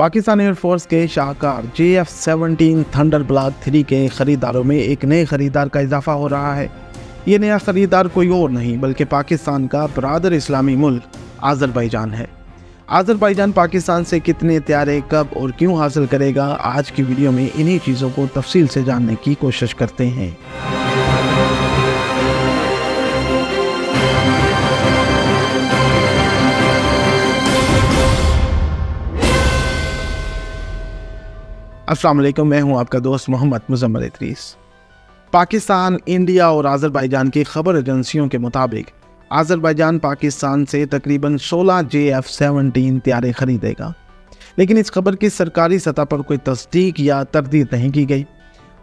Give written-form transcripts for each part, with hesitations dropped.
Pakistan air force के शाहकार JF-17 thunder block 3 के ख़रीदारों में एक नए ख़रीदार का इजाफा हो रहा है। ये नया ख़रीदार कोई और नहीं बल्कि पाकिस्तान का बरादर इस्लामी मुल्क आज़रबाईजान है। आज़रबाईजान पाकिस्तान से कितने त्यारे कब और क्यों हासिल करेगा, आज की वीडियो में इन्हीं चीज़ों को तफसील से जानने की कोशिश करते हैं। अस्सलाम वालेकुम, मैं हूं आपका दोस्त मोहम्मद मुज़म्मिल इदरीस। पाकिस्तान, इंडिया और आज़रबाईजान की खबर एजेंसियों के मुताबिक आज़रबाईजान पाकिस्तान से तकरीबन 16 JF-17 त्यारे खरीदेगा, लेकिन इस खबर की सरकारी सतह पर कोई तस्दीक या तरदीद नहीं की गई।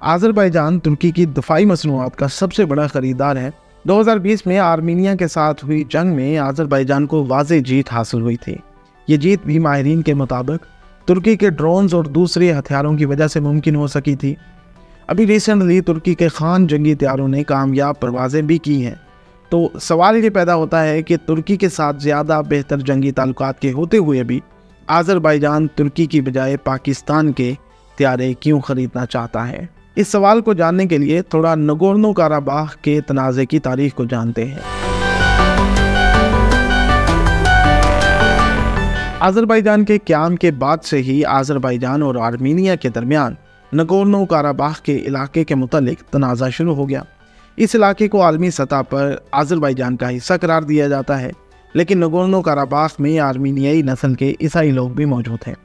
आज़रबाईजान तुर्की की दफाई मसनूआत का सबसे बड़ा ख़रीदार है। 2020 में आर्मीनिया के साथ हुई जंग में आज़रबाईजान को वाज़ेह जीत हासिल हुई थी। ये जीत भी माहिरीन के मुताबिक तुर्की के ड्रोन्स और दूसरे हथियारों की वजह से मुमकिन हो सकी थी। अभी रिसेंटली तुर्की के खान जंगी तैयारों ने कामयाब परवाज़ें भी की हैं, तो सवाल ये पैदा होता है कि तुर्की के साथ ज़्यादा बेहतर जंगी ताल्लुकात के होते हुए भी आज़रबाईजान तुर्की की बजाय पाकिस्तान के त्यारे क्यों ख़रीदना चाहता है। इस सवाल को जानने के लिए थोड़ा नगोर्नो काराबाख के तनाज़े की तारीख़ को जानते हैं। आज़रबाईजान के क़याम के बाद से ही आज़रबाईजान और आर्मीनिया के दरमियान नगोर्नो काराबाख के इलाके के मुतालिक तनाज़ा शुरू हो गया। इस इलाके को आलमी सतह पर आज़रबाईजान का हिस्सा करार दिया जाता है, लेकिन नगोर्नो काराबाख में आर्मीनियाई नस्ल के ईसाई लोग भी मौजूद हैं।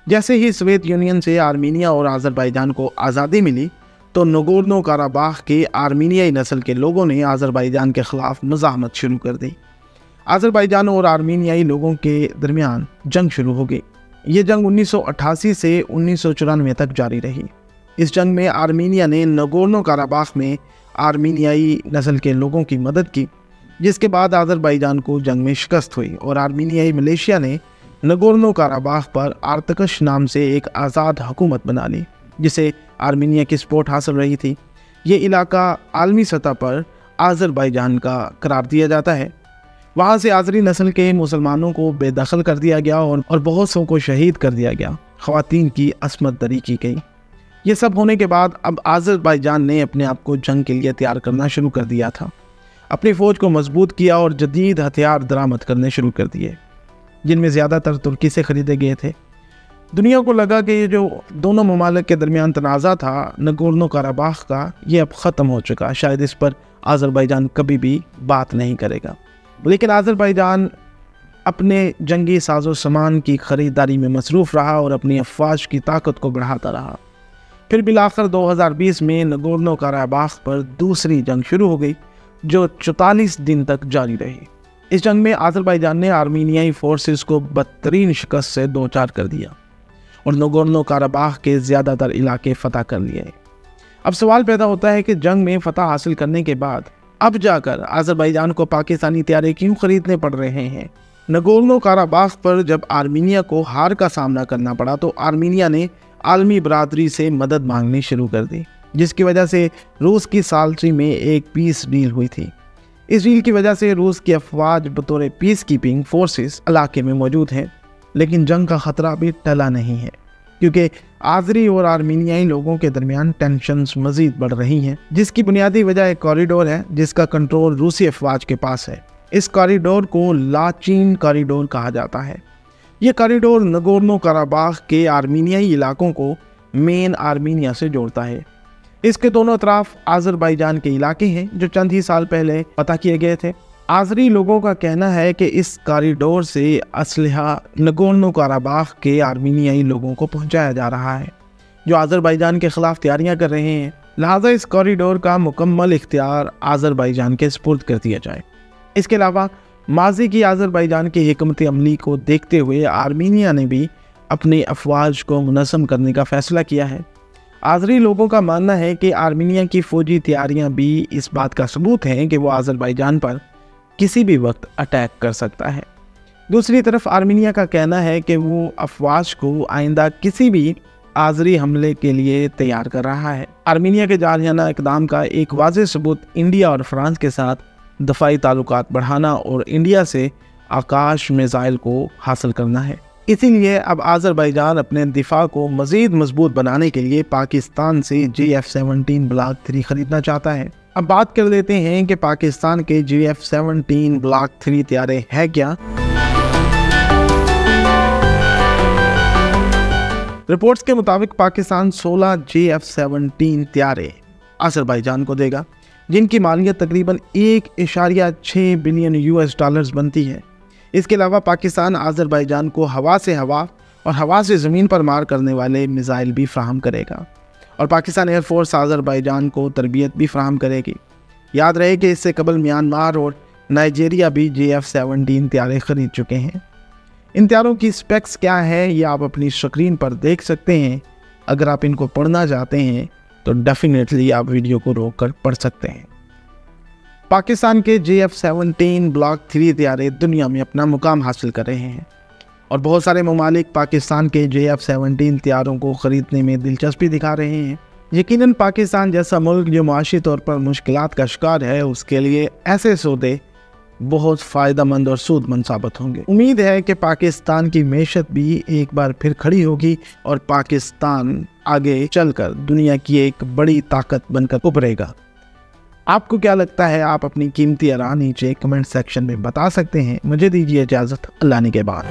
जैसे ही सोवियत यूनियन से आर्मीनिया और आज़रबाईजान को आज़ादी मिली तो नगोर्नो काराबाख के आर्मीनियाई नस्ल के लोगों ने आज़रबाईजान के ख़िलाफ़ मज़ाहमत शुरू कर दी। आज़रबाईजान और आर्मीनियाई लोगों के दरमियान जंग शुरू हो गई। ये जंग 1988 से 1994 तक जारी रही। इस जंग में आर्मीनिया ने नगोर्नो काराबाख में आर्मीनियाई नस्ल के लोगों की मदद की, जिसके बाद आज़रबाईजान को जंग में शिकस्त हुई और आर्मीनियाई मलेशिया ने नगोर्नो काराबाख पर आर्तकश नाम से एक आज़ाद हुकूमत बना ली, जिसे आर्मीनिया की सपोर्ट हासिल रही थी। ये इलाका आलमी सतह पर आज़रबाईजान का करार दिया जाता है। वहाँ से आज़री नस्ल के मुसलमानों को बेदखल कर दिया गया और बहुत सौ को शहीद कर दिया गया। ख़वातीन की अस्मत दरी की गई। ये सब होने के बाद अब आज़रबाईजान ने अपने आप को जंग के लिए तैयार करना शुरू कर दिया था। अपनी फ़ौज को मजबूत किया और जदीद हथियार दरामद करने शुरू कर दिए, जिनमें ज़्यादातर तुर्की से ख़रीदे गए थे। दुनिया को लगा कि ये जो दोनों ममालिक के दरमियान तनाज़ा था नगोर्नो काराबाख का, ये अब ख़त्म हो चुका। शायद इस पर आज़रबाईजान कभी भी बात नहीं करेगा, लेकिन आज़रबाईजान अपने जंगी साजो सामान की ख़रीदारी में मसरूफ़ रहा और अपनी अफ़वाज की ताकत को बढ़ाता रहा। फिर बिलाखिर 2020 में नगोर्नो काराबाख पर दूसरी जंग शुरू हो गई, जो 44 दिन तक जारी रही। इस जंग में आज़रबाईजान ने आर्मीनियाई फोर्सेस को बदतरीन शिकस्त से दो चार कर दिया और नगोर्नो काराबाख के ज़्यादातर इलाके फ़तह कर लिए। अब सवाल पैदा होता है कि जंग में फ़तह हासिल करने के बाद अब जाकर आज़रबाईजान को पाकिस्तानी त्यारे क्यों खरीदने पड़ रहे हैं। नगोर्नो काराबाख पर जब आर्मीनिया को हार का सामना करना पड़ा तो आर्मीनिया ने आलमी बरादरी से मदद मांगनी शुरू कर दी, जिसकी वजह से रूस की साल्ट्री में एक पीस डील हुई थी। इस डील की वजह से रूस की अफवाज बतौर पीस कीपिंग फोर्सेस इलाके में मौजूद हैं, लेकिन जंग का ख़तरा अभी टला नहीं है, क्योंकि आज़री और आर्मीनियाई लोगों के दरमियान टेंशन्स मज़ीद बढ़ रही हैं, जिसकी बुनियादी वजह एक कॉरिडोर है जिसका कंट्रोल रूसी अफवाज के पास है। इस कॉरिडोर को लाचीन कॉरिडोर कहा जाता है। ये कॉरिडोर नगोर्नो काराबाख के आर्मीनियाई इलाकों को मेन आर्मीनिया से जोड़ता है। इसके दोनों तरफ आज़रबाईजान के इलाके हैं जो चंद ही साल पहले पता किए गए थे। आज़री लोगों का कहना है कि इस कॉरिडोर से असलहा नगोर्नो काराबाख के आर्मीनियाई लोगों को पहुंचाया जा रहा है, जो आज़रबाईजान के ख़िलाफ़ तैयारियां कर रहे हैं। लिहाजा इस कॉरिडोर का मुकम्मल इख्तियार आज़रबाईजान के सुपुर्द कर दिया जाए। इसके अलावा माज़ी की आज़रबाईजान की हिकमत अमली को देखते हुए आर्मीनिया ने भी अपनी अफवाज को मुनज़्ज़म करने का फ़ैसला किया है। आज़री लोगों का मानना है कि आर्मीनिया की फ़ौजी तैयारियां भी इस बात का सबूत हैं कि वो आज़रबाईजान पर किसी भी वक्त अटैक कर सकता है। दूसरी तरफ आर्मीनिया का कहना है कि वो अफवाज को आइंदा किसी भी आज़री हमले के लिए तैयार कर रहा है। आर्मीनिया के जारहाना इक़दाम का एक वाज़ेह सबूत इंडिया और फ्रांस के साथ दफ़ाई ताल्लुकात बढ़ाना और इंडिया से आकाश मिसाइल को हासिल करना है। इसी लिए अब आज़रबाईजान अपने दिफा को मज़ीद मजबूत बनाने के लिए पाकिस्तान से GF-17 ब्लॉक 3 खरीदना चाहता है। अब बात कर लेते हैं कि पाकिस्तान के GF-17 ब्लॉक 3 तैयारे हैं क्या। रिपोर्ट्स के मुताबिक पाकिस्तान 16 GF-17 तैयारे आज़रबाईजान को देगा, जिनकी मालियत तकरीबन 1.6 बिलियन US डॉलर्स बनती है। इसके अलावा पाकिस्तान आज़रबाईजान को हवा से हवा और हवा से ज़मीन पर मार करने वाले मिसाइल भी फ्राहम करेगा और पाकिस्तान एयरफोर्स आज़रबाईजान को तरबियत भी फ्राहम करेगी। याद रहे कि इससे कबल म्यांमार और नाइजीरिया भी GF-17 तैयारे खरीद चुके हैं। इन तैयारों की स्पेक्स क्या है ये आप अपनी स्क्रीन पर देख सकते हैं। अगर आप इनको पढ़ना चाहते हैं तो डेफिनेटली आप वीडियो को रोक कर पढ़ सकते हैं। पाकिस्तान के GF-17 ब्लॉक 3 तैयारे दुनिया में अपना मुकाम हासिल कर रहे हैं और बहुत सारे ममालिक पाकिस्तान के GF-17 तैयारों को ख़रीदने में दिलचस्पी दिखा रहे हैं। यकीनन पाकिस्तान जैसा मुल्क जो माशी तौर पर मुश्किलात का शिकार है, उसके लिए ऐसे सौदे बहुत फ़ायदेमंद और सूदमंद साबित होंगे। उम्मीद है कि पाकिस्तान की मैशत भी एक बार फिर खड़ी होगी और पाकिस्तान आगे चलकर दुनिया की एक बड़ी ताकत बनकर उभरेगा। आपको क्या लगता है? आप अपनी कीमती आराय नीचे कमेंट सेक्शन में बता सकते हैं। मुझे दीजिए इजाज़त, अल्लाह ने के बाद।